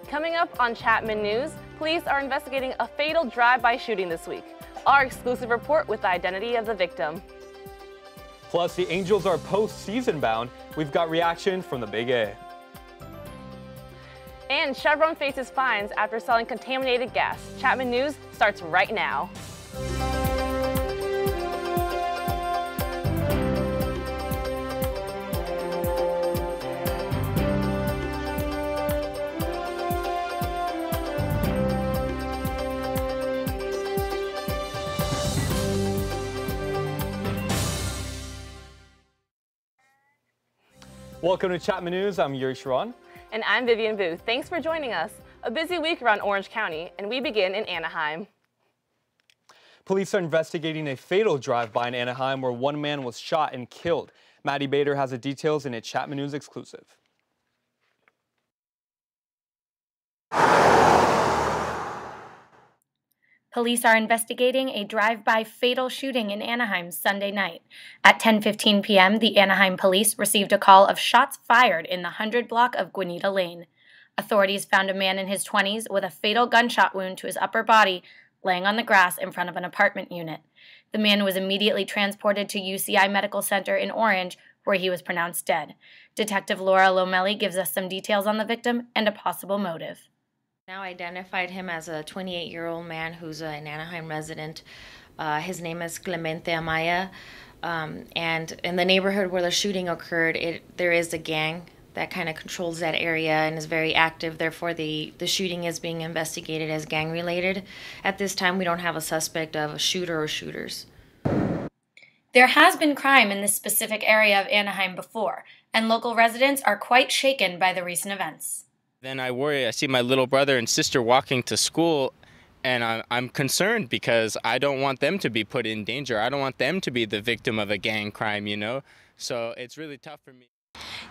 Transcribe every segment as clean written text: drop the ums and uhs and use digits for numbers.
Coming up on Chapman News, police are investigating a fatal drive-by shooting this week. Our exclusive report with the identity of the victim. Plus, the Angels are postseason bound. We've got reaction from the Big A. And Chevron faces fines after selling contaminated gas. Chapman News starts right now. Welcome to Chapman News. I'm Yuri Scharan. And I'm Vivian. Thanks for joining us. A busy week around Orange County, and we begin in Anaheim. Police are investigating a fatal drive-by in Anaheim where one man was shot and killed. Maddie Bader has the details in a Chapman News exclusive. Police are investigating a drive-by fatal shooting in Anaheim Sunday night. At 10:15 p.m., the Anaheim police received a call of shots fired in the 100 block of Guanita Lane. Authorities found a man in his 20s with a fatal gunshot wound to his upper body laying on the grass in front of an apartment unit. The man was immediately transported to UCI Medical Center in Orange, where he was pronounced dead. Detective Laura Lomelli gives us some details on the victim and a possible motive. Now identified him as a 28-year-old man who's an Anaheim resident. His name is Clemente Amaya, and in the neighborhood where the shooting occurred, there is a gang that kind of controls that area and is very active. Therefore, the shooting is being investigated as gang-related. At this time, we don't have a suspect of a shooter or shooters. There has been crime in this specific area of Anaheim before, and local residents are quite shaken by the recent events. Then I worry. I see my little brother and sister walking to school, and I'm concerned because I don't want them to be put in danger. I don't want them to be the victim of a gang crime, you know? So it's really tough for me.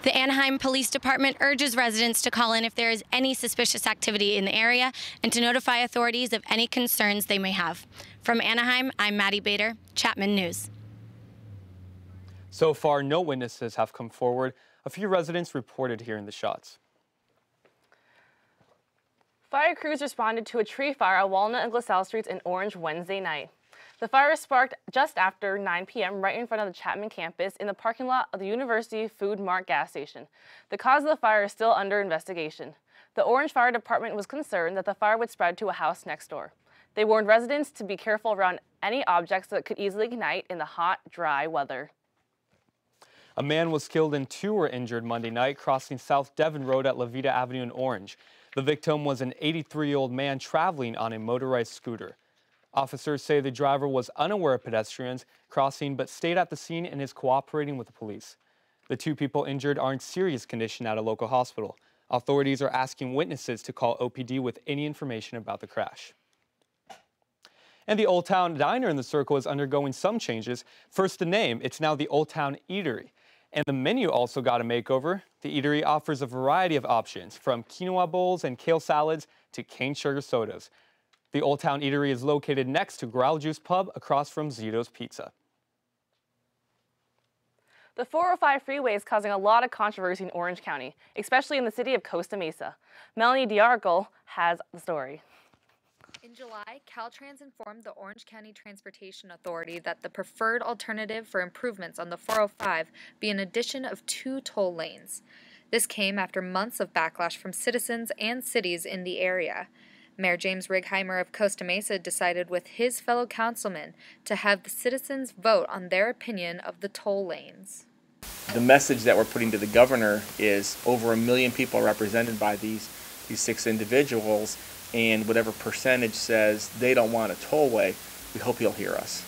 The Anaheim Police Department urges residents to call in if there is any suspicious activity in the area and to notify authorities of any concerns they may have. From Anaheim, I'm Maddie Bader, Chapman News. So far, no witnesses have come forward. A few residents reported hearing the shots. Fire crews responded to a tree fire at Walnut and LaSalle Streets in Orange Wednesday night. The fire sparked just after 9 p.m. right in front of the Chapman campus in the parking lot of the University Food Mart gas station. The cause of the fire is still under investigation. The Orange Fire Department was concerned that the fire would spread to a house next door. They warned residents to be careful around any objects that could easily ignite in the hot, dry weather. A man was killed and 2 were injured Monday night crossing South Devon Road at La Vida Avenue in Orange. The victim was an 83-year-old man traveling on a motorized scooter. Officers say the driver was unaware of pedestrians crossing but stayed at the scene and is cooperating with the police. The 2 people injured are in serious condition at a local hospital. Authorities are asking witnesses to call OPD with any information about the crash. And the Old Town Diner in the Circle is undergoing some changes. First, the name. It's now the Old Town Eatery. And the menu also got a makeover. The eatery offers a variety of options, from quinoa bowls and kale salads to cane sugar sodas. The Old Town Eatery is located next to Growl Juice Pub across from Zito's Pizza. The 405 freeway is causing a lot of controversy in Orange County, especially in the city of Costa Mesa. Melanie Diarco has the story. In July, Caltrans informed the Orange County Transportation Authority that the preferred alternative for improvements on the 405 be an addition of 2 toll lanes. This came after months of backlash from citizens and cities in the area. Mayor James Righeimer of Costa Mesa decided with his fellow councilmen to have the citizens vote on their opinion of the toll lanes. The message that we're putting to the governor is over 1 million people are represented by these 6 individuals, and whatever percentage says they don't want a tollway, we hope he'll hear us.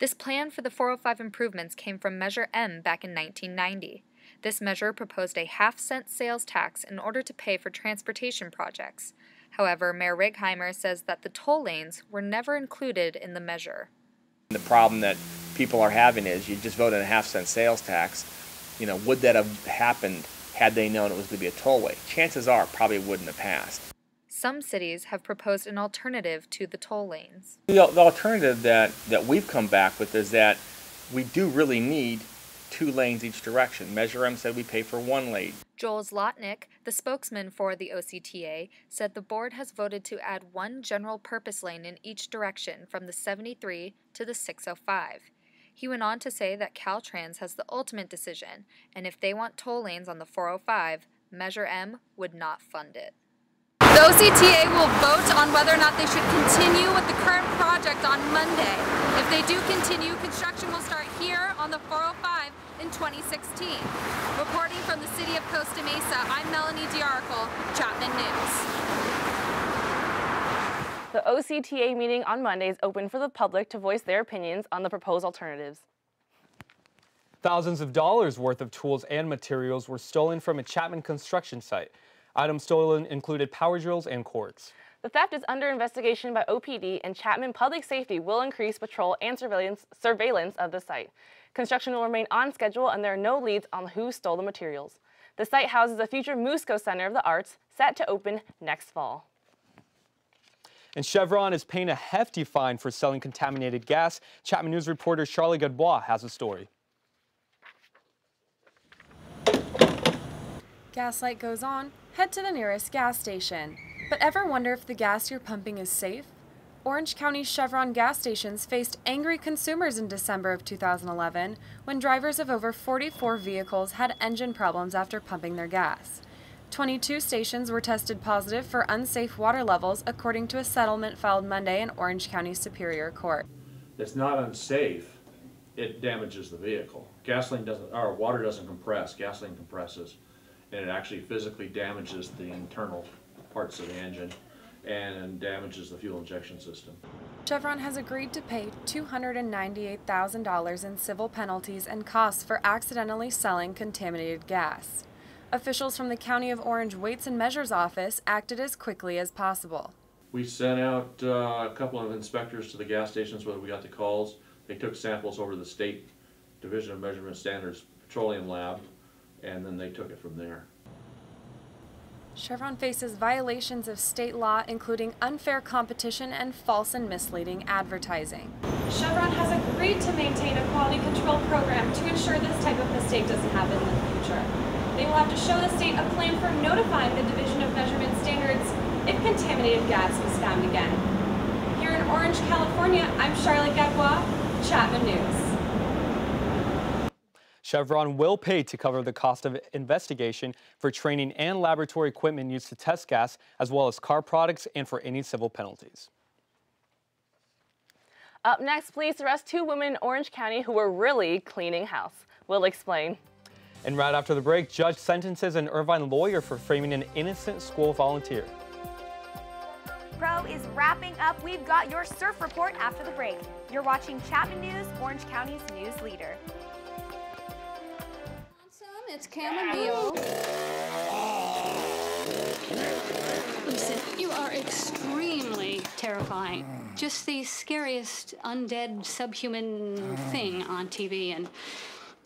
This plan for the 405 improvements came from Measure M back in 1990. This measure proposed a half-cent sales tax in order to pay for transportation projects. However, Mayor Righeimer says that the toll lanes were never included in the measure. The problem that people are having is you just voted a half-cent sales tax. You know, would that have happened had they known it was going to be a tollway? Chances are it probably wouldn't have passed. Some cities have proposed an alternative to the toll lanes. The alternative that we've come back with is that we do really need 2 lanes each direction. Measure M said we pay for 1 lane. Joel Zlotnick, the spokesman for the OCTA, said the board has voted to add 1 general purpose lane in each direction from the 73 to the 605. He went on to say that Caltrans has the ultimate decision, and if they want toll lanes on the 405, Measure M would not fund it. The OCTA will vote on whether or not they should continue with the current project on Monday. If they do continue, construction will start here on the 405 in 2016. Reporting from the city of Costa Mesa, I'm Melanie D'Arcle, Chapman News. The OCTA meeting on Monday is open for the public to voice their opinions on the proposed alternatives. Thousands of dollars worth of tools and materials were stolen from a Chapman construction site. Items stolen included power drills and cords. The theft is under investigation by OPD, and Chapman Public Safety will increase patrol and surveillance of the site. Construction will remain on schedule, and there are no leads on who stole the materials. The site houses a future Musco Center of the Arts set to open next fall. And Chevron is paying a hefty fine for selling contaminated gas. Chapman News reporter Charlie Gadbois has a story. Gas light goes on, head to the nearest gas station. But ever wonder if the gas you're pumping is safe? Orange County's Chevron gas stations faced angry consumers in December of 2011 when drivers of over 44 vehicles had engine problems after pumping their gas. 22 stations were tested positive for unsafe water levels according to a settlement filed Monday in Orange County Superior Court. It's not unsafe, it damages the vehicle. Water doesn't compress, gasoline compresses. And it actually physically damages the internal parts of the engine and damages the fuel injection system. Chevron has agreed to pay $298,000 in civil penalties and costs for accidentally selling contaminated gas. Officials from the County of Orange Weights and Measures Office acted as quickly as possible. We sent out a couple of inspectors to the gas stations where we got the calls. They took samples over to the State Division of Measurement Standards Petroleum Lab, and then they took it from there. Chevron faces violations of state law, including unfair competition and false and misleading advertising. Chevron has agreed to maintain a quality control program to ensure this type of mistake doesn't happen in the future. They will have to show the state a plan for notifying the Division of Measurement Standards if contaminated gas was found again. Here in Orange, California, I'm Charlotte Gadbois, Chapman News. Chevron will pay to cover the cost of investigation for training and laboratory equipment used to test gas, as well as car products and for any civil penalties. Up next, police arrest 2 women in Orange County who were really cleaning house. We'll explain. And right after the break, judge sentences an Irvine lawyer for framing an innocent school volunteer. Pro is wrapping up. We've got your surf report after the break. You're watching Chapman News, Orange County's news leader. It's chamomile. Listen, you are extremely terrifying. Just the scariest undead subhuman thing on TV, and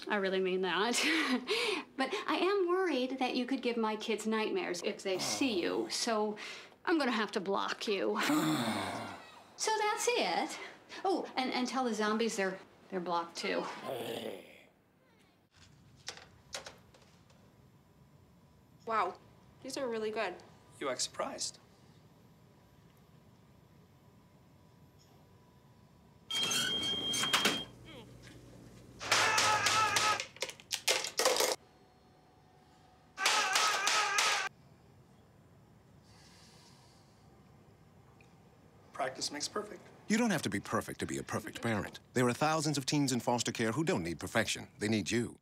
I really mean that. But I am worried that you could give my kids nightmares if they see you, so I'm gonna have to block you. So that's it. Oh, and tell the zombies they're blocked too. Wow, these are really good. You act surprised. Practice makes perfect. You don't have to be perfect to be a perfect parent. There are thousands of teens in foster care who don't need perfection. They need you.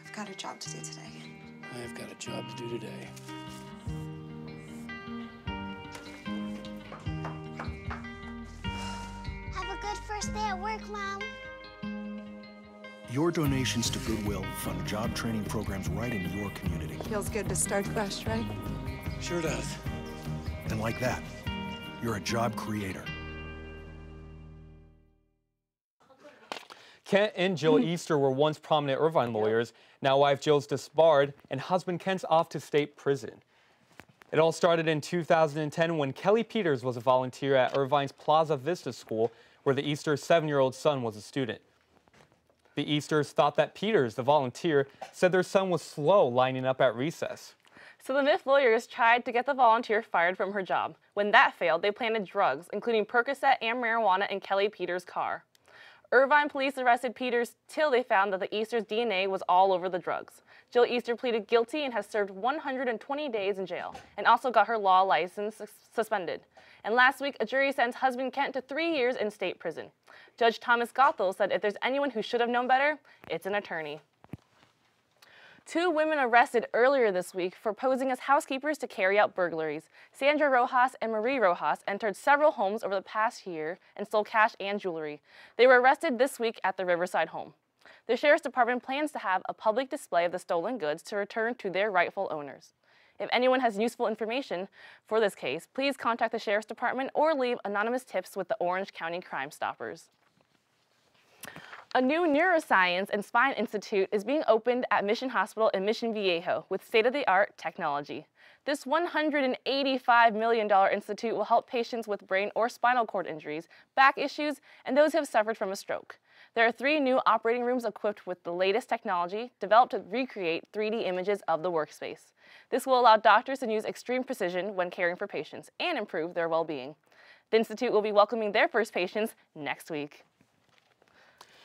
I've got a job to do today. I've got a job to do today. Have a good first day at work, Mom. Your donations to Goodwill fund job training programs right in your community. Feels good to start fresh, right? Sure does. And like that, you're a job creator. Kent and Jill Easter were once prominent Irvine lawyers. Now wife Jill's disbarred and husband Kent's off to state prison. It all started in 2010 when Kelly Peters was a volunteer at Irvine's Plaza Vista School, where the Easter's 7-year-old son was a student. The Easters thought that Peters, the volunteer, said their son was slow lining up at recess. So the Myth lawyers tried to get the volunteer fired from her job. When that failed, they planted drugs, including Percocet and marijuana, in Kelly Peters' car. Irvine police arrested Peters till they found that the Easter's DNA was all over the drugs. Jill Easter pleaded guilty and has served 120 days in jail, and also got her law license suspended. And last week, a jury sentenced husband Kent to 3 years in state prison. Judge Thomas Goethel said if there's anyone who should have known better, it's an attorney. 2 women arrested earlier this week for posing as housekeepers to carry out burglaries. Sandra Rojas and Marie Rojas entered several homes over the past year and stole cash and jewelry. They were arrested this week at the Riverside home. The Sheriff's Department plans to have a public display of the stolen goods to return to their rightful owners. If anyone has useful information for this case, please contact the Sheriff's Department or leave anonymous tips with the Orange County Crime Stoppers. A new Neuroscience and Spine Institute is being opened at Mission Hospital in Mission Viejo with state-of-the-art technology. This $185 million institute will help patients with brain or spinal cord injuries, back issues, and those who have suffered from a stroke. There are 3 new operating rooms equipped with the latest technology developed to recreate 3D images of the workspace. This will allow doctors to use extreme precision when caring for patients and improve their well-being. The institute will be welcoming their first patients next week.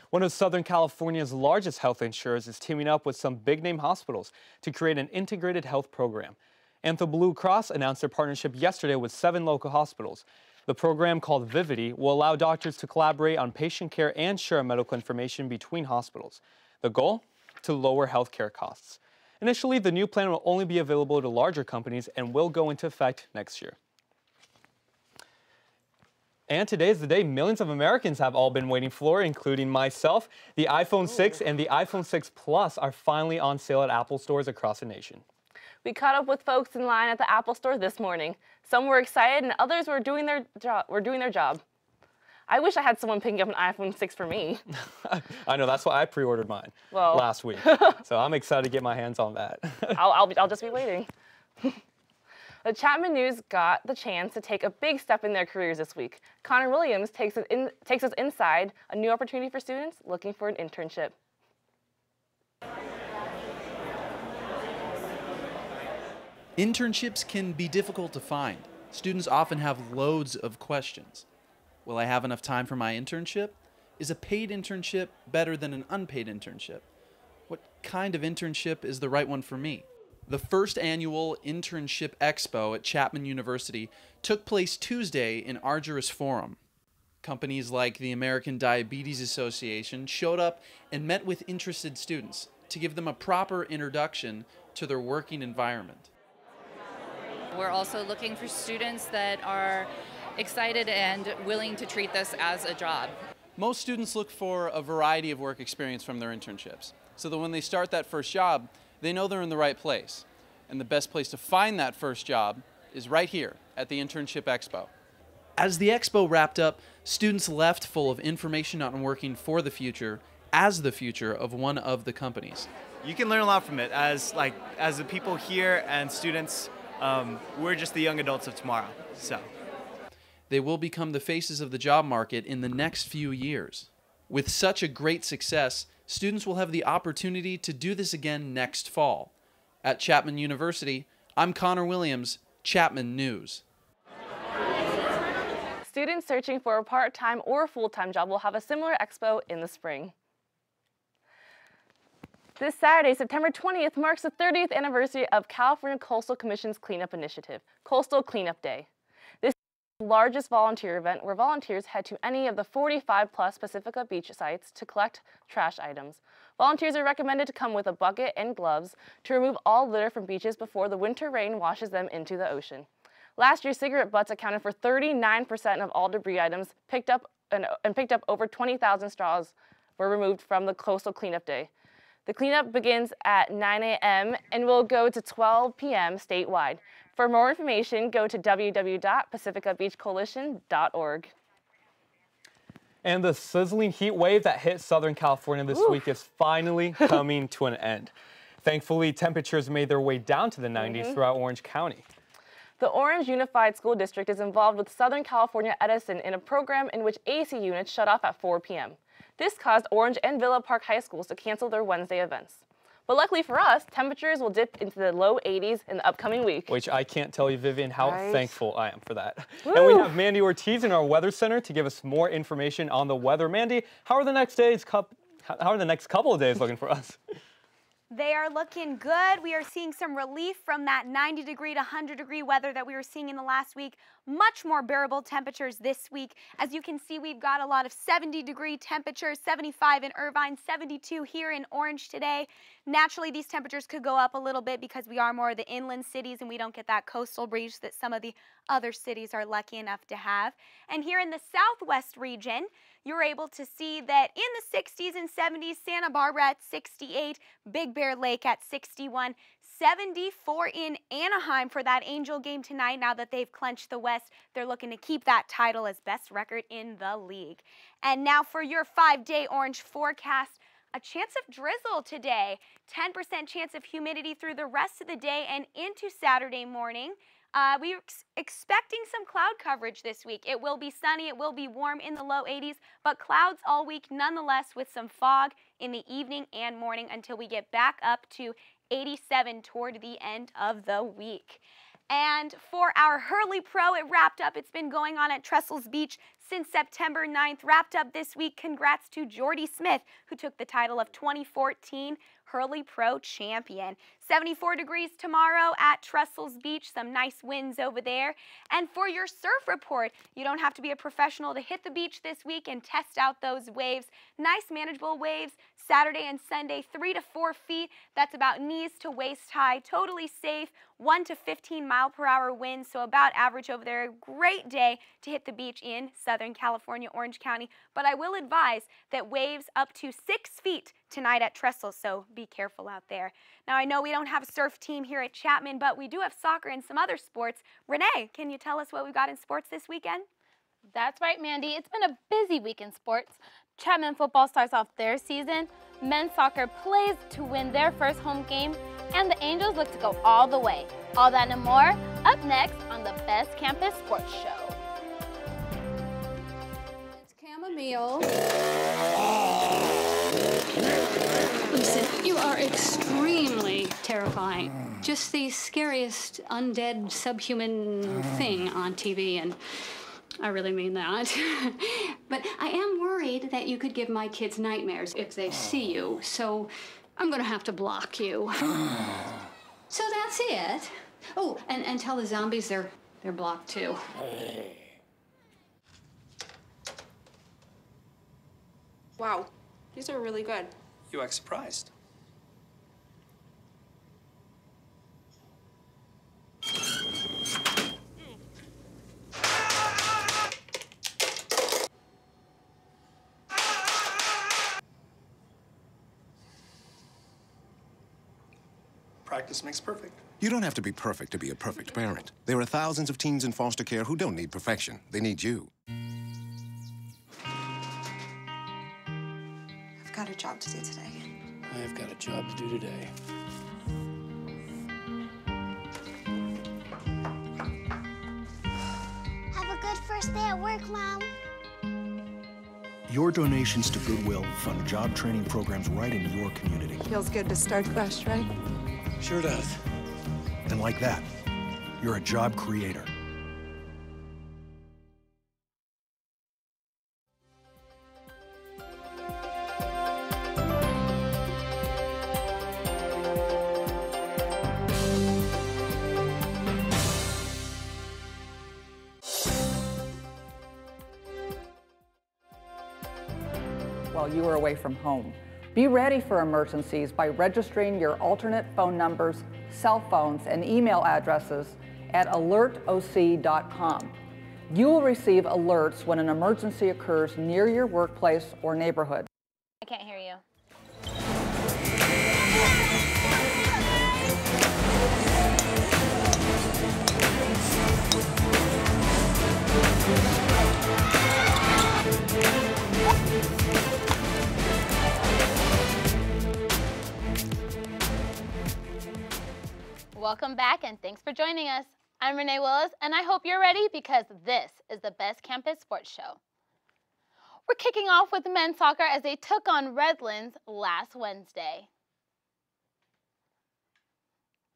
One of Southern California's largest health insurers is teaming up with some big-name hospitals to create an integrated health program. Anthem Blue Cross announced their partnership yesterday with 7 local hospitals. The program, called Vivity, will allow doctors to collaborate on patient care and share medical information between hospitals. The goal? To lower healthcare costs. Initially, the new plan will only be available to larger companies and will go into effect next year. And today is the day millions of Americans have all been waiting for, including myself. The iPhone 6 and the iPhone 6 Plus are finally on sale at Apple stores across the nation. We caught up with folks in line at the Apple store this morning. Some were excited and others were doing their job. I wish I had someone picking up an iPhone 6 for me. I know, that's why I pre-ordered mine last week. So I'm excited to get my hands on that. I'll just be waiting. The Chapman News got the chance to take a big step in their careers this week. Connor Williams takes us inside a new opportunity for students looking for an internship. Internships can be difficult to find. Students often have loads of questions. Will I have enough time for my internship? Is a paid internship better than an unpaid internship? What kind of internship is the right one for me? The first annual Internship Expo at Chapman University took place Tuesday in Argyris Forum. Companies like the American Diabetes Association showed up and met with interested students to give them a proper introduction to their working environment. We're also looking for students that are excited and willing to treat this as a job. Most students look for a variety of work experience from their internships, so that when they start that first job, they know they're in the right place. And the best place to find that first job is right here at the Internship Expo. As the expo wrapped up, students left full of information on working for the future as the future of one of the companies. You can learn a lot from it. As the people here and students, we're just the young adults of tomorrow. So they will become the faces of the job market in the next few years. With such a great success, students will have the opportunity to do this again next fall. At Chapman University, I'm Connor Williams, Chapman News. Students searching for a part-time or full-time job will have a similar expo in the spring. This Saturday, September 20th, marks the 30th anniversary of California Coastal Commission's Cleanup Initiative, Coastal Cleanup Day. This is the largest volunteer event where volunteers head to any of the 45-plus Pacifica beach sites to collect trash items. Volunteers are recommended to come with a bucket and gloves to remove all litter from beaches before the winter rain washes them into the ocean. Last year, cigarette butts accounted for 39% of all debris items picked up, and picked up over 20,000 straws were removed from the Coastal Cleanup Day. The cleanup begins at 9 a.m. and will go to 12 p.m. statewide. For more information, go to www.pacificabeachcoalition.org. And the sizzling heat wave that hit Southern California this week is finally coming to an end. Thankfully, temperatures made their way down to the 90s throughout Orange County. The Orange Unified School District is involved with Southern California Edison in a program in which AC units shut off at 4 p.m. This caused Orange and Villa Park High Schools to cancel their Wednesday events. But luckily for us, temperatures will dip into the low 80s in the upcoming week. Which I can't tell you, Vivian, how thankful I am for that. Woo. And we have Mandi Ortiz in our Weather Center to give us more information on the weather. Mandi, how are the next couple of days looking for us? They are looking good. We are seeing some relief from that 90-degree to 100-degree weather that we were seeing in the last week. Much more bearable temperatures this week. As you can see, we've got a lot of 70-degree temperatures, 75 in Irvine, 72 here in Orange today. Naturally, these temperatures could go up a little bit because we are more of the inland cities and we don't get that coastal breeze that some of the other cities are lucky enough to have. And here in the southwest region, you're able to see that in the 60s and 70s, Santa Barbara at 68, Big Bear Lake at 61, 74 in Anaheim for that Angel game tonight. Now that they've clinched the West, they're looking to keep that title as best record in the league. And now for your 5-day Orange forecast, a chance of drizzle today, 10% chance of humidity through the rest of the day and into Saturday morning. We're expecting some cloud coverage this week. It will be sunny, it will be warm in the low 80s, but clouds all week nonetheless with some fog in the evening and morning until we get back up to 87 toward the end of the week. And for our Hurley Pro, it wrapped up. It's been going on at Trestles Beach since September 9th. Wrapped up this week. Congrats to Jordy Smith, who took the title of 2014 Hurley Pro champion. 74 degrees tomorrow at Trestles Beach. Some nice winds over there. And for your surf report, you don't have to be a professional to hit the beach this week and test out those waves. Nice manageable waves Saturday and Sunday, 3 to 4 feet. That's about knees to waist high. Totally safe. 1 to 15 mile per hour winds, so about average over there. Great day to hit the beach in Southern California, Orange County. But I will advise that waves up to 6 feet tonight at Trestles, so be careful out there. Now, I know we don't have a surf team here at Chapman, but we do have soccer and some other sports. Renee, can you tell us what we've got in sports this weekend? That's right, Mandi. It's been a busy week in sports. Chapman football starts off their season. Men's soccer plays to win their first home game, and the Angels look to go all the way. All that and more up next on the Best Campus Sports Show. It's chamomile. Listen, you are extremely terrifying. Just the scariest undead subhuman thing on TV, and I really mean that. But I am worried that you could give my kids nightmares if they see you, so I'm gonna have to block you. So that's it. Oh, and tell the zombies they're blocked too. Wow, these are really good. You act surprised. Practice makes perfect. You don't have to be perfect to be a perfect parent. There are thousands of teens in foster care who don't need perfection. They need you. I've got a job to do today. I've got a job to do today. Have a good first day at work, Mom. Your donations to Goodwill fund job training programs right in your community. Feels good to start fresh, right? Sure does. And like that, you're a job creator. While you are away from home. Be ready for emergencies by registering your alternate phone numbers, cell phones, and email addresses at alertoc.com. You will receive alerts when an emergency occurs near your workplace or neighborhood. I can't hear you. Welcome back and thanks for joining us. I'm Renee Willis, and I hope you're ready because this is the best campus sports show. We're kicking off with men's soccer as they took on Redlands last Wednesday.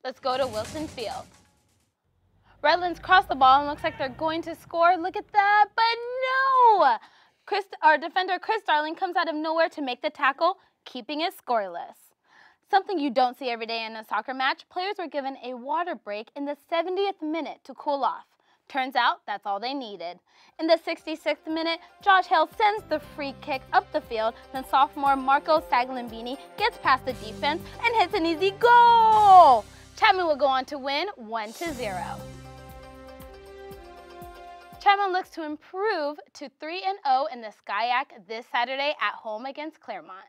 Let's go to Wilson Field. Redlands crossed the ball and looks like they're going to score. Look at that, but no! Our defender Chris Darling comes out of nowhere to make the tackle, keeping it scoreless. Something you don't see every day in a soccer match, players were given a water break in the 70th minute to cool off. Turns out that's all they needed. In the 66th minute, Josh Hale sends the free kick up the field, then sophomore Marco Saglimbini gets past the defense and hits an easy goal! Chapman will go on to win 1-0. Chapman looks to improve to 3-0 in the SCIAC this Saturday at home against Claremont.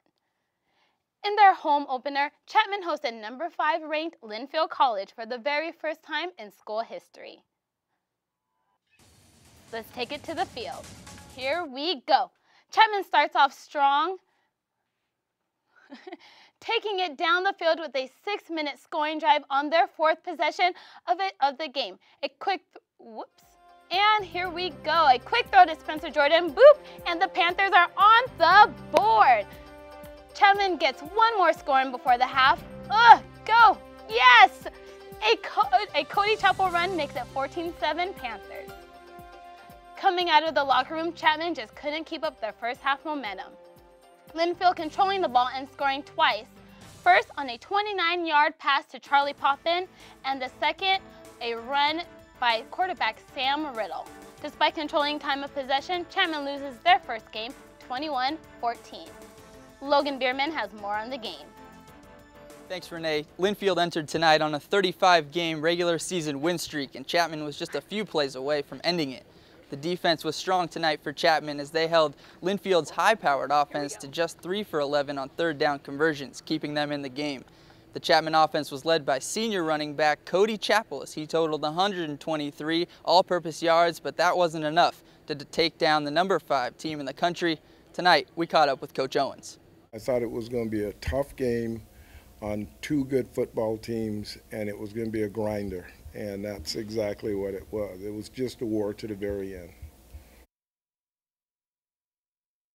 In their home opener, Chapman hosted number 5 ranked Linfield College for the very first time in school history. Let's take it to the field. Here we go. Chapman starts off strong, taking it down the field with a 6-minute scoring drive on their 4th possession of the game. And here we go. A quick throw to Spencer Jordan, boop, and the Panthers are on the board. Chapman gets one more scoring before the half. Go, yes! A Cody Chapel run makes it 14-7 Panthers. Coming out of the locker room, Chapman just couldn't keep up their first half momentum. Linfield controlling the ball and scoring twice. First on a 29-yard pass to Charlie Poppin, and the second, a run by quarterback Sam Riddle. Despite controlling time of possession, Chapman loses their first game 21-14. Logan Bierman has more on the game. Thanks, Renee. Linfield entered tonight on a 35-game regular season win streak, and Chapman was just a few plays away from ending it. The defense was strong tonight for Chapman as they held Linfield's high-powered offense to just 3 for 11 on third down conversions, keeping them in the game. The Chapman offense was led by senior running back Cody Chapel as he totaled 123 all-purpose yards, but that wasn't enough to take down the number 5 team in the country. Tonight, we caught up with Coach Owens. I thought it was going to be a tough game on 2 good football teams, and it was going to be a grinder, and that's exactly what it was. It was just a war to the very end.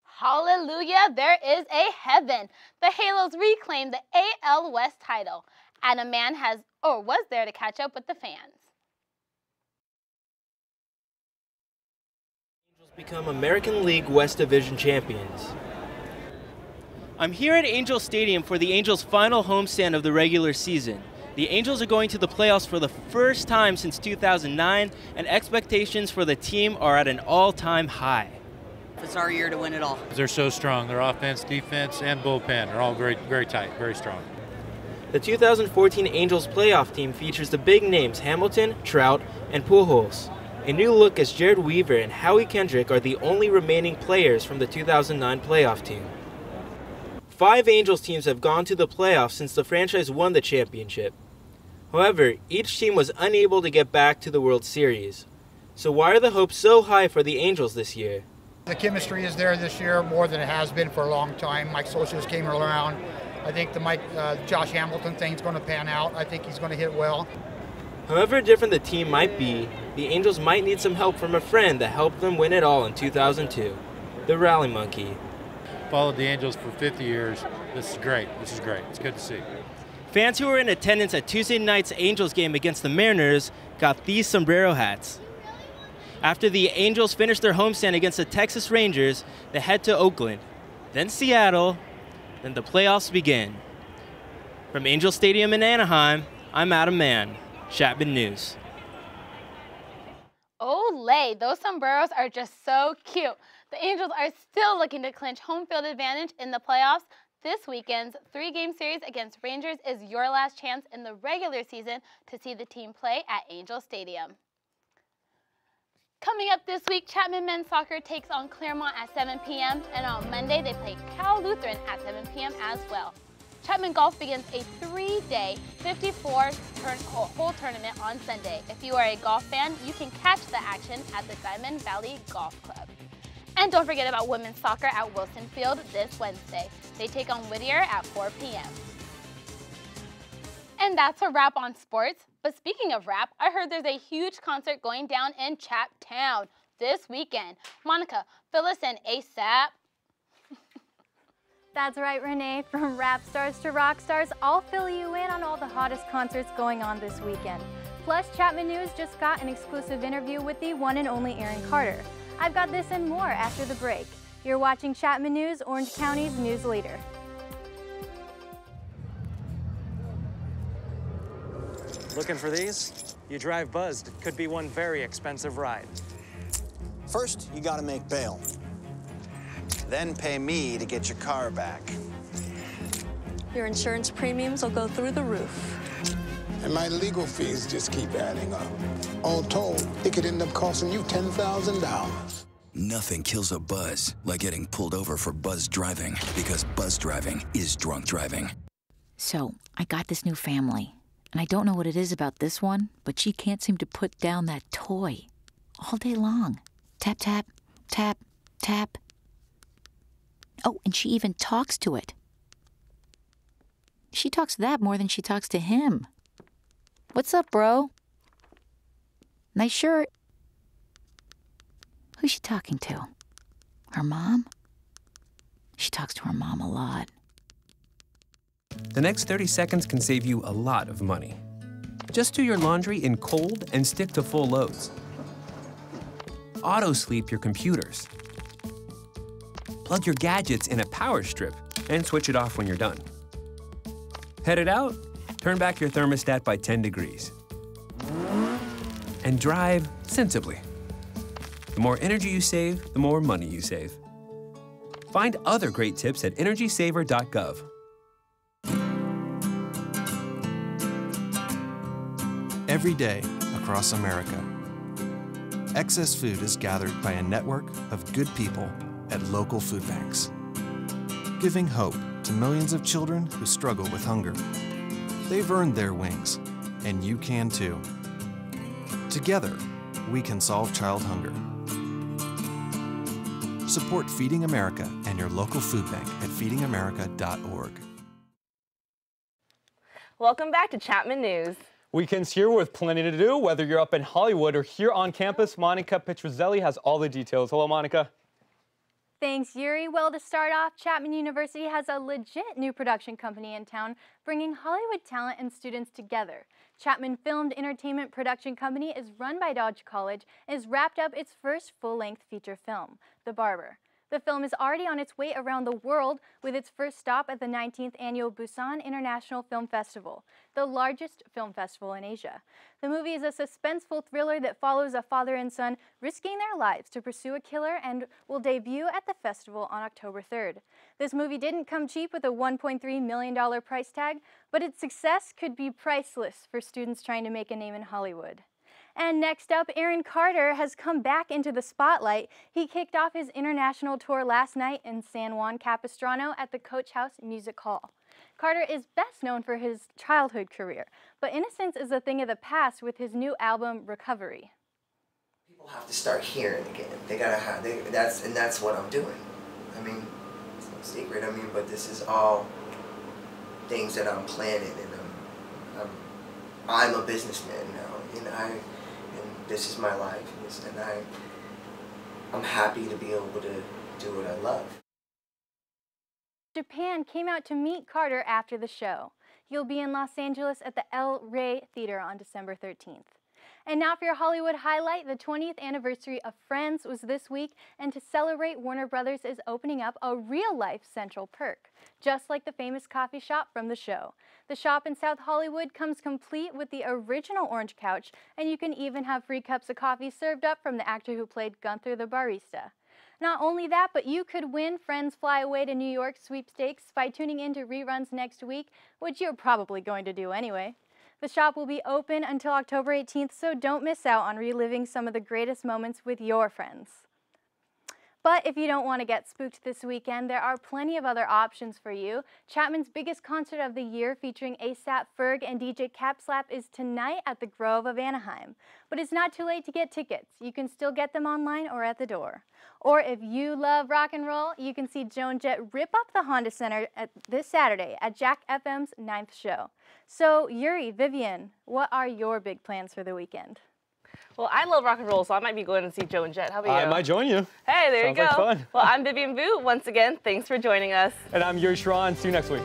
Hallelujah, there is a heaven. The Halos reclaimed the AL West title. Adam Mann was there to catch up with the fans. Angels become American League West Division champions. I'm here at Angel Stadium for the Angels' final homestand of the regular season. The Angels are going to the playoffs for the first time since 2009, and expectations for the team are at an all-time high. It's our year to win it all. They're so strong. Their offense, defense, and bullpen are all very, very tight, very strong. The 2014 Angels playoff team features the big names Hamilton, Trout, and Pujols. A new look as Jared Weaver and Howie Kendrick are the only remaining players from the 2009 playoff team. 5 Angels teams have gone to the playoffs since the franchise won the championship. However, each team was unable to get back to the World Series. So why are the hopes so high for the Angels this year? The chemistry is there this year more than it has been for a long time. Mike Socios came around. I think the Josh Hamilton thing is going to pan out. I think he's going to hit well. However different the team might be, the Angels might need some help from a friend that helped them win it all in 2002, the Rally Monkey. Followed the Angels for 50 years. This is great. This is great. It's good to see. Fans who were in attendance at Tuesday night's Angels game against the Mariners got these sombrero hats. After the Angels finished their homestand against the Texas Rangers, they head to Oakland, then Seattle, then the playoffs begin. From Angel Stadium in Anaheim, I'm Adam Mann, Chapman News. Olay, those sombreros are just so cute. The Angels are still looking to clinch home field advantage in the playoffs. This weekend's 3-game series against Rangers is your last chance in the regular season to see the team play at Angel Stadium. Coming up this week, Chapman men's soccer takes on Claremont at 7 p.m. and on Monday they play Cal Lutheran at 7 p.m. as well. Chapman Golf begins a 3-day, 54-hole tournament on Sunday. If you are a golf fan, you can catch the action at the Diamond Valley Golf Club. And don't forget about women's soccer at Wilson Field this Wednesday. They take on Whittier at 4 p.m. And that's a wrap on sports. But speaking of rap, I heard there's a huge concert going down in Chaptown this weekend. Monica, fill us in ASAP. That's right, Renee. From rap stars to rock stars, I'll fill you in on all the hottest concerts going on this weekend. Plus, Chapman News just got an exclusive interview with the one and only Aaron Carter. I've got this and more after the break. You're watching Chapman News, Orange County's news leader. Looking for these? You drive buzzed. It could be one very expensive ride. First, you gotta make bail. Then pay me to get your car back. Your insurance premiums will go through the roof. And my legal fees just keep adding up. All told, it could end up costing you $10,000. Nothing kills a buzz like getting pulled over for buzz driving, because buzz driving is drunk driving. So, I got this new family, and I don't know what it is about this one, but she can't seem to put down that toy all day long. Tap, tap, tap, tap. Oh, and she even talks to it. She talks to that more than she talks to him. What's up, bro? Nice shirt. Who's she talking to? Her mom? She talks to her mom a lot. The next 30 seconds can save you a lot of money. Just do your laundry in cold and stick to full loads. Auto-sleep your computers. Plug your gadgets in a power strip and switch it off when you're done. Headed out? Turn back your thermostat by 10 degrees. And drive sensibly. The more energy you save, the more money you save. Find other great tips at energysaver.gov. Every day across America, excess food is gathered by a network of good people at local food banks, giving hope to millions of children who struggle with hunger. They've earned their wings, and you can too. Together, we can solve child hunger. Support Feeding America and your local food bank at feedingamerica.org. Welcome back to Chapman News. Weekends here with plenty to do, whether you're up in Hollywood or here on campus. Monica Petruzzelli has all the details. Hello, Monica. Thanks, Yuri. Well, to start off, Chapman University has a legit new production company in town, bringing Hollywood talent and students together. Chapman Filmed Entertainment Production Company is run by Dodge College and has wrapped up its first full-length feature film, The Barber. The film is already on its way around the world with its first stop at the 19th Annual Busan International Film Festival, the largest film festival in Asia. The movie is a suspenseful thriller that follows a father and son risking their lives to pursue a killer and will debut at the festival on October 3rd. This movie didn't come cheap with a $1.3 million price tag, but its success could be priceless for students trying to make a name in Hollywood. And next up, Aaron Carter has come back into the spotlight. He kicked off his international tour last night in San Juan Capistrano at the Coach House Music Hall. Carter is best known for his childhood career, but innocence is a thing of the past with his new album, Recovery. People have to start hearing again. They gotta have, that's what I'm doing. I mean, it's no secret, but this is all things that I'm planning, and I'm a businessman now, and this is my life, and I'm happy to be able to do what I love. Japan came out to meet Carter after the show. He'll be in Los Angeles at the El Rey Theater on December 13th. And now for your Hollywood highlight, the 20th anniversary of Friends was this week, and to celebrate, Warner Brothers is opening up a real-life Central Perk, just like the famous coffee shop from the show. The shop in South Hollywood comes complete with the original orange couch, and you can even have free cups of coffee served up from the actor who played Gunther the barista. Not only that, but you could win Friends Fly Away to New York sweepstakes by tuning into reruns next week, which you're probably going to do anyway. The shop will be open until October 18th, so don't miss out on reliving some of the greatest moments with your friends. But if you don't want to get spooked this weekend, there are plenty of other options for you. Chapman's biggest concert of the year, featuring A$AP Ferg and DJ Capslap, is tonight at the Grove of Anaheim. But it's not too late to get tickets. You can still get them online or at the door. Or if you love rock and roll, you can see Joan Jett rip up the Honda Center this Saturday at Jack FM's 9th show. So Yuri, Vivian, what are your big plans for the weekend? Well, I love rock and roll, so I might be going to see Joan Jett. How about you? I might join you. Hey, there Sounds you go. like fun. Well, I'm Vivian Vu. Once again, thanks for joining us. And I'm Yuri Scharan. See you next week.